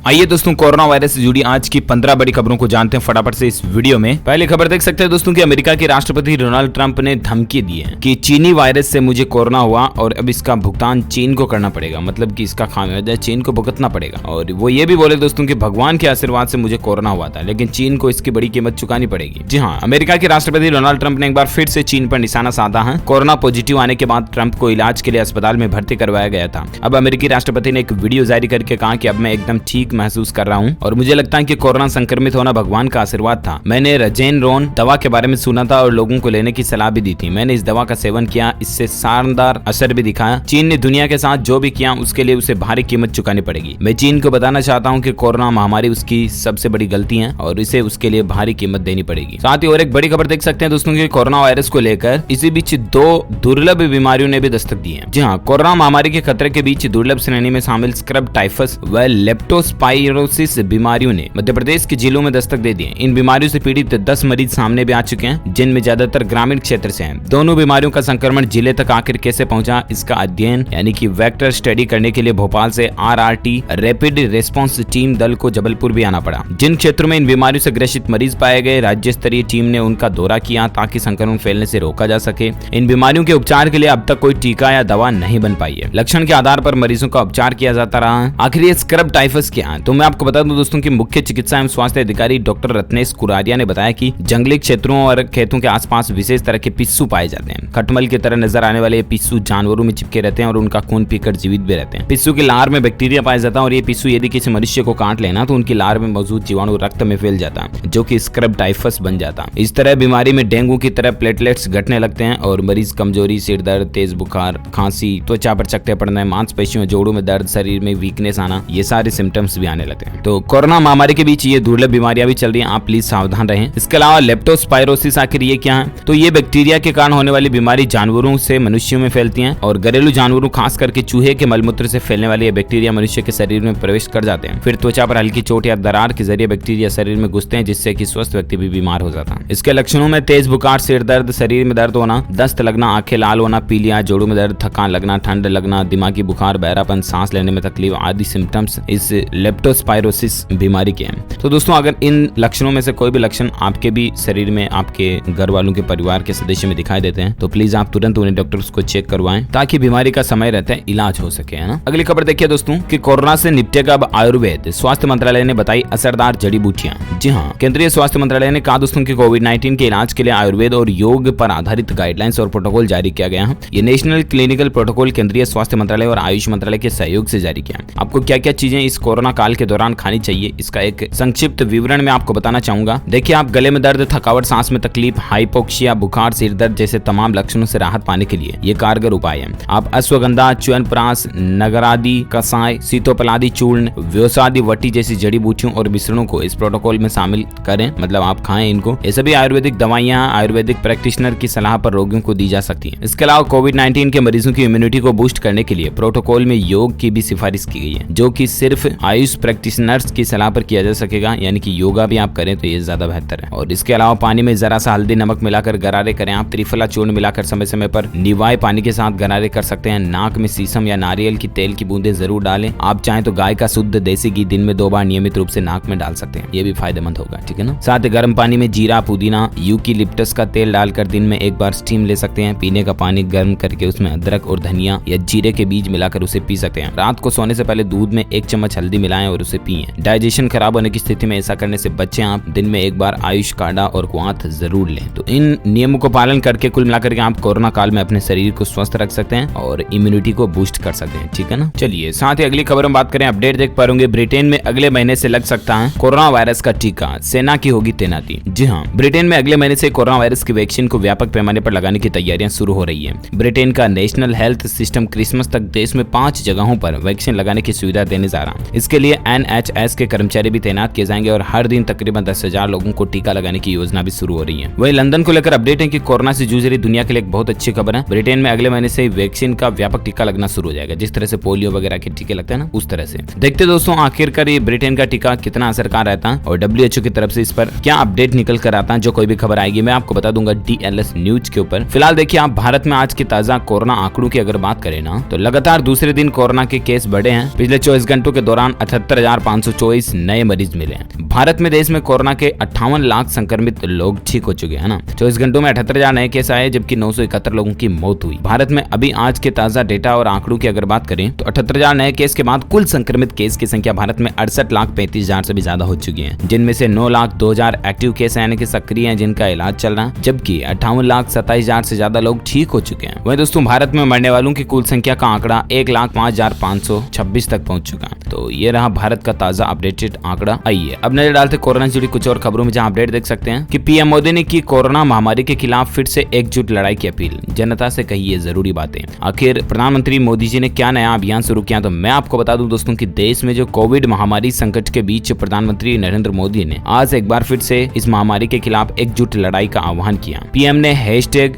आइए दोस्तों, corona virus से जुड़ी आज की 15 बड़ी खबरों को जानते हैं फटाफट से इस वीडियो में। पहली खबर देख सकते हैं दोस्तों कि अमेरिका के राष्ट्रपति डोनाल्ड ट्रंप ने धमकी दी है कि चीनी वायरस से मुझे कोरोना हुआ और अब इसका भुगतान चीन को करना पड़ेगा, मतलब कि इसका खामियाजा चीन को भुगतना पड़ेगा। और वो ये भी बोले दोस्तों कि भगवान के आशीर्वाद से मुझे कोरोना हुआ था, लेकिन चीन को इसकी बड़ी कीमत चुकानी पड़ेगी। जी हाँ, अमेरिका के राष्ट्रपति डोनाल्ड ट्रंप ने एक बार फिर से चीन पर निशाना साधा है। कोरोना पॉजिटिव आने के बाद ट्रंप को इलाज के लिए अस्पताल में भर्ती करवाया गया था। अब अमेरिकी राष्ट्रपति ने एक वीडियो जारी करके कहा कि अब मैं एकदम ठीक महसूस कर रहा हूँ और मुझे लगता है कि कोरोना संक्रमित होना भगवान का आशीर्वाद था। मैंने रेजेनरोन दवा के बारे में सुना था और लोगों को लेने की सलाह भी दी थी। मैंने इस दवा का सेवन किया, इससे शानदार असर भी दिखाया। चीन ने दुनिया के साथ जो भी किया उसके लिए उसे भारी कीमत चुकानी पड़ेगी। मैं चीन को बताना चाहता हूँ कि कोरोना महामारी उसकी सबसे बड़ी गलती है और इसे उसके लिए भारी कीमत देनी पड़ेगी। साथ ही और एक बड़ी खबर देख सकते हैं दोस्तों कि कोरोना वायरस को लेकर इसी बीच दो दुर्लभ बीमारियों ने भी दस्तक दी है। जी हाँ, कोरोना महामारी के खतरे के बीच दुर्लभ श्रेणी में शामिल स्क्रब टाइफस व लेप्टोस्पाइरोसिस बीमारियों ने मध्य प्रदेश के जिलों में दस्तक दे दी है। इन बीमारियों से पीड़ित 10 मरीज सामने भी आ चुके हैं, जिनमें ज्यादातर ग्रामीण क्षेत्र से हैं। दोनों बीमारियों का संक्रमण जिले तक आखिर कैसे पहुंचा, इसका अध्ययन यानी कि वेक्टर स्टडी करने के लिए भोपाल से आरआरटी रैपिड रेस्पॉन्स टीम दल को जबलपुर भी आना पड़ा। जिन क्षेत्रों में इन बीमारियों से ग्रसित मरीज पाए गए, राज्य स्तरीय टीम ने उनका दौरा किया ताकि संक्रमण फैलने से रोका जा सके। इन बीमारियों के उपचार के लिए अब तक कोई टीका या दवा नहीं बन पाई है। लक्षण के आधार पर मरीजों का उपचार किया जाता रहा है। आखिर ये स्क्रब टाइफस क्या है, तो मैं आपको बता दूं दोस्तों कि मुख्य चिकित्सा एवं स्वास्थ्य अधिकारी डॉक्टर रत्नेश कुरारिया ने बताया कि जंगली क्षेत्रों और खेतों के आसपास विशेष तरह के पिस्सू पाए जाते हैं। खटमल की तरह नजर आने वाले ये पिस्सू जानवरों में चिपके रहते हैं और उनका खून पीकर जीवित भी रहते हैं। पिस्सू की लार में बैक्टीरिया पाया जाता है और ये पिस्सू यदि किसी मनुष्य को काट लेना तो उनकी लार में मौजूद जीवाणु रक्त में फैल जाता है, जो कि स्क्रब टाइफस बन जाता है। इस तरह बीमारी में डेंगू की तरह प्लेटलेट्स घटने लगते हैं और मरीज कमजोरी, सिर दर्द, तेज बुखार, खांसी, त्वचा पर चकत्ते पड़ना, मांसपेशियों, जोड़ों में दर्द, शरीर में वीकनेस आना, ये सारे सिम्टम्स भी आने लगते हैं। तो कोरोना महामारी के बीच ये दुर्लभ बीमारियां भी चल रही हैं, आप प्लीज सावधान रहें। इसके अलावा लेप्टोस्पाइरोसिस आखिर ये क्या है, तो ये बैक्टीरिया के कारण होने वाली बीमारी जानवरों से मनुष्यों में फैलती है और घरेलू जानवरों खास करके चूहे के मलमूत्र से फैलने वाले ये बैक्टीरिया मनुष्य के शरीर में प्रवेश कर जाते हैं। फिर त्वचा पर हल्की चोट या दरार के जरिए बैक्टीरिया शरीर में घुसते हैं, जिससे कि स्वस्थ व्यक्ति भी बीमार हो जाता है। इसके लक्षणों में तेज बुखार, सिर दर्द, शरीर में दर्द होना, दस्त लगना, आंखें लाल होना, पीलिया, जोड़ों में दर्द, थकान लगना, ठंड लगना, दिमागी बुखार, बहरापन, सांस लेने में तकलीफ आदि सिम्टम्स इस लेप्टोस्पाइरोसिस बीमारी के हैं। तो दोस्तों अगर इन लक्षणों में से कोई भी लक्षण आपके भी शरीर में, आपके घर वालों के परिवार के सदस्य में दिखाई देते हैं तो प्लीज आप तुरंत उन्हें डॉक्टर को चेक करवाएं ताकि बीमारी का समय रहता है इलाज हो सके, है ना। अगली खबर देखिए दोस्तों कि कोरोना से निपटेगा अब आयुर्वेद, स्वास्थ्य मंत्रालय ने बताई असरदार जड़ी बूटियां। जी हाँ, केंद्रीय स्वास्थ्य मंत्रालय ने कहा दोस्तों कि कोविड-19 के इलाज के लिए आयुर्वेद और योग पर आधारित गाइडलाइंस और प्रोटोकॉल जारी किया गया है। ये नेशनल क्लिनिकल प्रोटोकॉल केंद्रीय स्वास्थ्य मंत्रालय और आयुष मंत्रालय के सहयोग से जारी किया। आपको क्या क्या चीजें इस कोरोना काल के दौरान खानी चाहिए, इसका एक संक्षिप्त विवरण में आपको बताना चाहूंगा। देखिए, आप गले में दर्द, थकावट, सांस में तकलीफ, हाइपोक्सिया, बुखार, सिर दर्द जैसे तमाम लक्षणों से राहत पाने के लिए ये कारगर उपाय है। आप अश्वगंधा, च्यवनप्राश, नगरादि कषाय, सीतोपलादि चूर्ण, व्योसादि वटी जैसी जड़ी बूटियों और मिश्रणों को इस प्रोटोकॉल में शामिल करें, मतलब आप खाएं इनको। ये सभी आयुर्वेदिक दवाइयां आयुर्वेदिक प्रैक्टिशनर की सलाह पर रोगियों को दी जा सकती हैं। इसके अलावा कोविड-19 के मरीजों की इम्यूनिटी को बूस्ट करने के लिए प्रोटोकॉल में योग की भी सिफारिश की गई है, जो कि सिर्फ आयुष प्रैक्टिशनर्स की सलाह पर किया जा सकेगा, यानी कि योगा भी आप करें तो ये ज्यादा बेहतर है। और इसके अलावा पानी में जरा सा हल्दी, नमक मिलाकर गरारे करें। आप त्रिफला चूर्ण मिलाकर समय समय पर निवाय पानी के साथ गरारे कर सकते हैं। नाक में शीशम या नारियल की तेल की बूंदें जरूर डालें। आप चाहें तो गाय का शुद्ध देसी घी दिन में 2 बार नियमित रूप से नाक में डाल सकते हैं, ये भी फायदेमंद होगा, ठीक है ना। साथ ही गर्म पानी में जीरा, पुदीना, यूकेलिप्टस का तेल डालकर दिन में 1 बार स्टीम ले सकते हैं। पीने का पानी गर्म करके उसमें अदरक और धनिया या जीरे के बीज मिलाकर उसे पी सकते हैं। रात को सोने से पहले दूध में 1 चम्मच हल्दी मिलाएं और उसे पिएं। डाइजेशन खराब होने की स्थिति में ऐसा करने से बचें। आप दिन में 1 बार आयुष काढ़ा और क्वाथ जरूर लें। तो इन नियमों को पालन करके कुल मिलाकर के आप कोरोना काल में अपने शरीर को स्वस्थ रख सकते हैं और इम्यूनिटी को बूस्ट कर सकते हैं, ठीक है ना। चलिए साथ ही अगली खबर में बात करें, अपडेट देख पाएंगे ब्रिटेन में अगले महीने से लग सकता है कोरोना वायरस का टीका, सेना की होगी तैनाती। जी हाँ, ब्रिटेन में अगले महीने से कोरोना वायरस की वैक्सीन को व्यापक पैमाने पर लगाने की तैयारियां शुरू हो रही है। ब्रिटेन का नेशनल हेल्थ सिस्टम क्रिसमस तक देश में 5 जगहों पर वैक्सीन लगाने की सुविधा देने जा रहा है। इसके लिए NHS के कर्मचारी भी तैनात किए जाएंगे और हर दिन तकरीबन 10,000 लोगों को टीका लगाने की योजना भी शुरू हो रही है। वहीं लंदन को लेकर अपडेट है कि कोरोना से जूझ रही दुनिया के लिए एक बहुत अच्छी खबर है। ब्रिटेन में अगले महीने से वैक्सीन का व्यापक टीका लगना शुरू हो जाएगा, जिस तरह से पोलियो वगैरह के टीके लगते हैं ना, उस तरह से। देखते दोस्तों आखिरकार ये ब्रिटेन का टीका कितना असरकार रहता है और WHO की तरफ से इस पर क्या अपडेट निकल कर आता है। जो कोई भी खबर आएगी मैं आपको बता दूंगा DLS न्यूज के ऊपर। फिलहाल देखिए, आप भारत में आज की ताजा कोरोना आंकड़ों की अगर बात करें ना, तो लगातार दूसरे दिन कोरोना के केस बढ़े हैं। पिछले 24 घंटों के दौरान 78,524 नए मरीज मिले हैं। भारत में देश में कोरोना के 58 लाख संक्रमित लोग ठीक हो चुके हैं ना। 24 घंटों में 78,000 नए केस आए, जबकि 971 लोगों की मौत हुई। भारत में अभी आज के ताजा डेटा और आंकड़ों की अगर बात करें तो 78,000 नए केस के बाद कुल संक्रमित केस की संख्या भारत में 68,35,000 से भी ज्यादा हो चुकी है, जिनमें से 9,02,000 एक्टिव केस यानी कि सक्रिय हैं जिनका इलाज चल रहा है, जबकि 58,27,000 से ज्यादा लोग ठीक हो चुके हैं। वहीं दोस्तों भारत में मरने वालों की कुल संख्या का आंकड़ा 1,05,526 तक पहुंच चुका है। तो ये रहा भारत का ताजा अपडेटेड आंकड़ा। आइए अब नजर डालते कोरोना से जुड़ी कुछ और खबरों में, जहां अपडेट देख सकते हैं कि पीएम मोदी ने की कोरोना महामारी के खिलाफ फिर से एकजुट लड़ाई की अपील, जनता से कही ये जरूरी बातें। आखिर प्रधानमंत्री मोदी जी ने क्या नया अभियान शुरू किया, तो मैं आपको बता दूं दोस्तों कि देश में जो कोविड महामारी संकट के बीच प्रधानमंत्री नरेंद्र मोदी ने आज एक बार फिर से इस महामारी के खिलाफ एकजुट लड़ाई का आह्वान किया। पीएम ने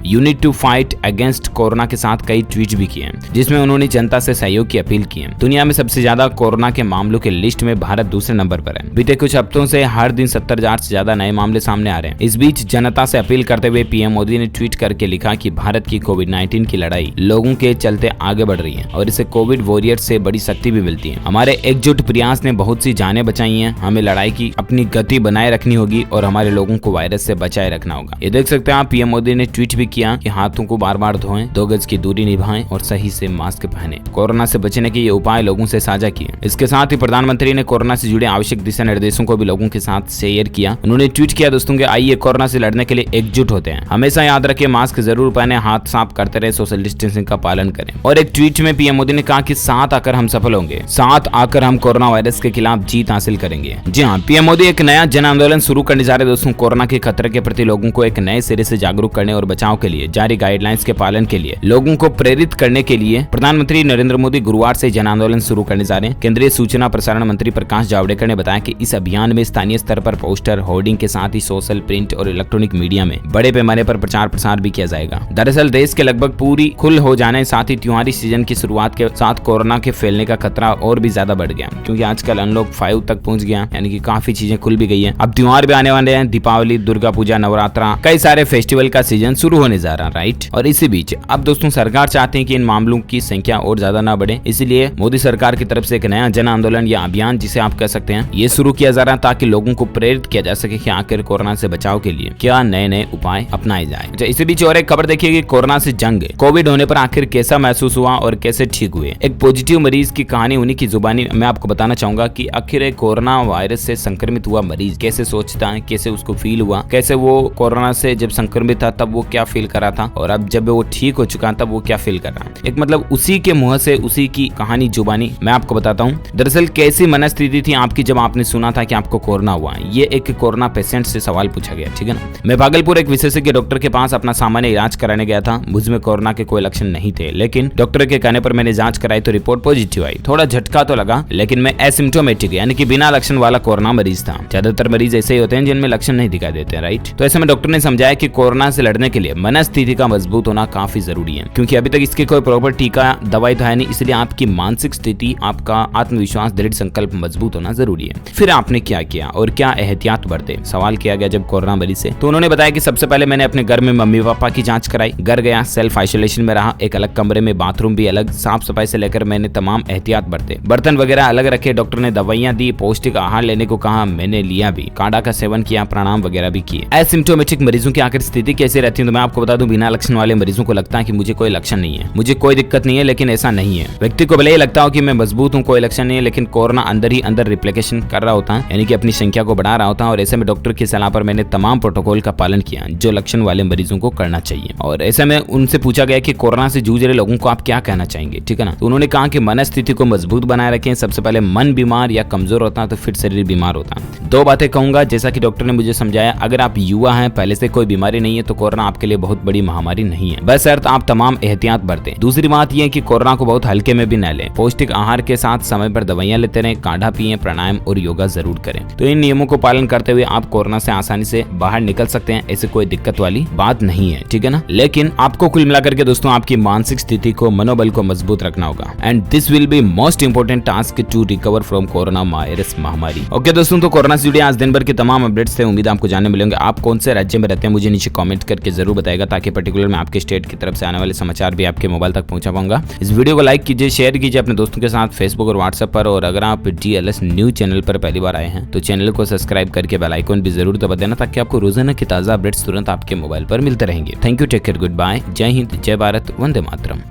#UnitToFight अगेंस्ट कोरोना के साथ कई ट्वीट भी किए, जिसमें उन्होंने जनता से सहयोग की अपील की है। दुनिया में सबसे ज्यादा कोरोना के मामलों के लिस्ट में भारत दूसरे नंबर पर है। बीते कुछ हफ्तों से हर दिन 70,000 से ज्यादा नए मामले सामने आ रहे हैं। इस बीच जनता से अपील करते हुए पीएम मोदी ने ट्वीट करके लिखा कि भारत की कोविड-19 की लड़ाई लोगों के चलते आगे बढ़ रही है और इसे कोविड वॉरियर से बड़ी शक्ति भी मिलती है। हमारे एकजुट प्रयास ने बहुत सी जानें बचाई हैं। हमें लड़ाई की अपनी गति बनाए रखनी होगी और हमारे लोगों को वायरस से बचाए रखना होगा। ये देख सकते हैं आप, पीएम मोदी ने ट्वीट भी किया कि हाथों को बार बार धोएं, 2 गज की दूरी निभाएं और सही से मास्क पहने। कोरोना से बचने के ये उपाय लोगों से साझा किए। इसके साथ ही प्रधानमंत्री ने कोरोना से जुड़े आवश्यक दिशा निर्देशों को भी लोगों के साथ शेयर किया। उन्होंने ट्वीट किया, दोस्तों के आइए कोरोना से लड़ने के लिए एकजुट होते हैं। हमेशा याद रखें, मास्क जरूर पहने, हाथ साफ करते रहे, सोशल डिस्टेंसिंग का पालन करें। और एक ट्वीट में पीएम मोदी ने कहा कि साथ आकर हम सफल होंगे, साथ आकर हम कोरोना वायरस के खिलाफ जीत हासिल करेंगे। जी हाँ, पीएम मोदी एक नया जन आंदोलन शुरू करने जा रहे हैं दोस्तों। कोरोना के खतरे के प्रति लोगों को एक नए सिरे से जागरूक करने और बचाव के लिए जारी गाइडलाइंस के पालन के लिए लोगों को प्रेरित करने के लिए प्रधानमंत्री नरेंद्र मोदी गुरुवार से जन आंदोलन शुरू करने जा रहे हैं। केंद्रीय सूचना प्रसारण मंत्री प्रकाश जावड़ेकर ने बताया कि इस अभियान में स्थानीय स्तर पर पोस्टर, होर्डिंग के साथ ही सोशल, प्रिंट और इलेक्ट्रॉनिक मीडिया में बड़े पैमाने पर प्रचार प्रसार भी किया जाएगा। दरअसल देश के लगभग पूरी खुल हो जाने साथ ही त्योहारी सीजन की शुरुआत के साथ कोरोना के फैलने का खतरा और भी ज्यादा बढ़ गया, क्योंकि आजकल अनलॉक 5 तक पहुंच गया, यानी कि काफी चीजें खुल भी गई है। अब त्योहार भी आने वाले हैं, दीपावली, दुर्गा पूजा, नवरात्रा, कई सारे फेस्टिवल का सीजन शुरू होने जा रहा है, राइट। और इसी बीच अब दोस्तों सरकार चाहते हैं कि इन मामलों की संख्या और ज्यादा ना बढ़े, इसलिए मोदी सरकार की तरफ से एक नया जन आंदोलन या अभियान, जिसे आप कह सकते हैं, ये शुरू किया जा रहा है ताकि लोगों को प्रेरित किया जा सके कि आखिर कोरोना से बचाव के लिए क्या नए नए उपाय अपनाए जाए। इसी बीच और एक खबर देखिए कि कोरोना से जंग, कोविड होने पर आखिर कैसा महसूस हुआ और कैसे ठीक हुए। एक पॉजिटिव मरीज की कहानी उन्हीं की जुबानी मैं आपको बताना चाहूंगा कि आखिर एक कोरोना वायरस से संक्रमित हुआ मरीज कैसे सोचता है, कैसे उसको फील हुआ, कैसे वो कोरोना से जब संक्रमित था तब वो क्या फील कर रहा था और अब जब वो ठीक हो चुका तब वो क्या फील कर रहा है। एक मतलब उसी के मुंह से उसी की कहानी जुबानी मैं आपको बताता हूँ। दरअसल कैसी मनस्थिति थी आपकी जब आपने सुना था कि आपको कोरोना हुआ। ये एक कोरोना पेशेंट से सवाल पूछा गया, ठीक है ना। मैं भागलपुर एक विशेषज्ञ डॉक्टर के पास अपना सामान्य इलाज कराने गया था। मुझमें कोरोना के कोई लक्षण नहीं थे, लेकिन डॉक्टर के कहने पर मैंने जांच कराई तो रिपोर्ट पॉजिटिव आई। थोड़ा झटका तो लगा, लेकिन मैं एसिम्प्टोमेटिक यानी कि बिना लक्षण वाला कोरोना मरीज था। ज्यादातर मरीज ऐसे ही होते हैं जिनमें लक्षण नहीं दिखाई देते, राइट। तो ऐसे में डॉक्टर ने समझाया कि कोरोना से लड़ने के लिए मनस्थिति का मजबूत होना काफी जरूरी है, क्योंकि अभी तक इसके कोई प्रॉपर टीका दवाई तो है नहीं, इसलिए आपकी मानसिक स्थिति, आपका आत्मविश्वास, दृढ़ संकल्प मजबूत होना जरूरी है। फिर आपने क्या किया और क्या एहतियात बरते, सवाल किया गया जब कोरोना मरीज से। तो उन्होंने बताया कि सबसे पहले मैंने अपने घर में मम्मी पापा की जांच कराई, घर गया, सेल्फ आइसोलेशन में रहा, एक अलग कमरे में, बाथरूम भी अलग, साफ सफाई से लेकर मैंने तमाम एहतियात बरते, बर्तन वगैरह अलग रखे, डॉक्टर ने दवाइयां दी, पौष्टिक आहार लेने को कहा, मैंने लिया भी, काढ़ा का सेवन किया, प्राणायाम वगैरह भी किए। एसिम्प्टोमेटिक मरीजों की आखिर स्थिति कैसे रहती है, तो मैं आपको बता दूं, बिना लक्षण वाले मरीजों को लगता है कि मुझे कोई लक्षण नहीं है, मुझे कोई दिक्कत नहीं है, लेकिन ऐसा नहीं है। व्यक्ति को भले ही लगता हो कि मैं मजबूत हूँ, कोई लक्षण नहीं है, लेकिन कोरोना अंदर ही अंदर रिप्लिकेशन कर रहा होता है, यानी कि अपनी संख्या को बढ़ा रहा होता है। और ऐसे में डॉक्टर की सलाह पर मैंने तमाम प्रोटोकॉल का पालन किया जो लक्षण वाले मरीजों को करना चाहिए। और ऐसे में उनसे पूछा गया कि कोरोना से जूझ रहे लोगों को आप क्या कहना चाहेंगे, ठीक है ना। तो उन्होंने कहा कि मनस्थिति को मजबूत बनाए रखें। सबसे पहले मन बीमार या कमजोर होता है तो फिर शरीर बीमार होता है। 2 बातें कहूंगा, जैसा कि डॉक्टर ने मुझे समझाया, अगर आप युवा हैं, पहले से कोई बीमारी नहीं है, तो कोरोना आपके लिए बहुत बड़ी महामारी नहीं है, बशर्त आप तमाम एहतियात बरतें। दूसरी बात यह है कि कोरोना को बहुत हल्के में भी न लें, पौष्टिक आहार के साथ समय पर दवाइयां लेते रहें, काढ़ा पिए, प्राणायाम और योगा जरूर करें। तो इन नियमों को पालन करते हुए आप कोरोना से आसानी से बाहर निकल सकते हैं, ऐसे कोई दिक्कत वाली बात नहीं है, ठीक है ना। लेकिन आपको कुल मिलाकर के दोस्तों आपकी मानसिक स्थिति को, मनोबल को मजबूत रखना होगा, and this will be most important task to recover from corona virus महामारी। ओके दोस्तों, तो कोरोना से जुड़े आज दिन भर के तमाम अपडेट्स थे, उम्मीद आपको जानने मिलेंगे। आप कौन से राज्य में रहते हैं मुझे नीचे कमेंट करके जरूर बताएगा, ताकि पर्टिकुलर मैं आपके स्टेट की तरफ से आने वाले समाचार भी आपके मोबाइल तक पहुंचा पाऊंगा। इस वीडियो को लाइक कीजिए, शेयर कीजिए अपने दोस्तों के साथ फेसबुक और व्हाट्सएप पर, और और अगर आप DLS न्यूज चैनल पर पहली बार आए हैं तो चैनल को सब्सक्राइब करके बेल आइकन भी जरूर दबा देना, ताकि आपको रोजाना की ताज़ा अपडेट्स तुरंत आपके मोबाइल पर मिलते रहेंगे। Thank you, take care, good bye, जय हिंद, जय भारत, वंदे मातरम।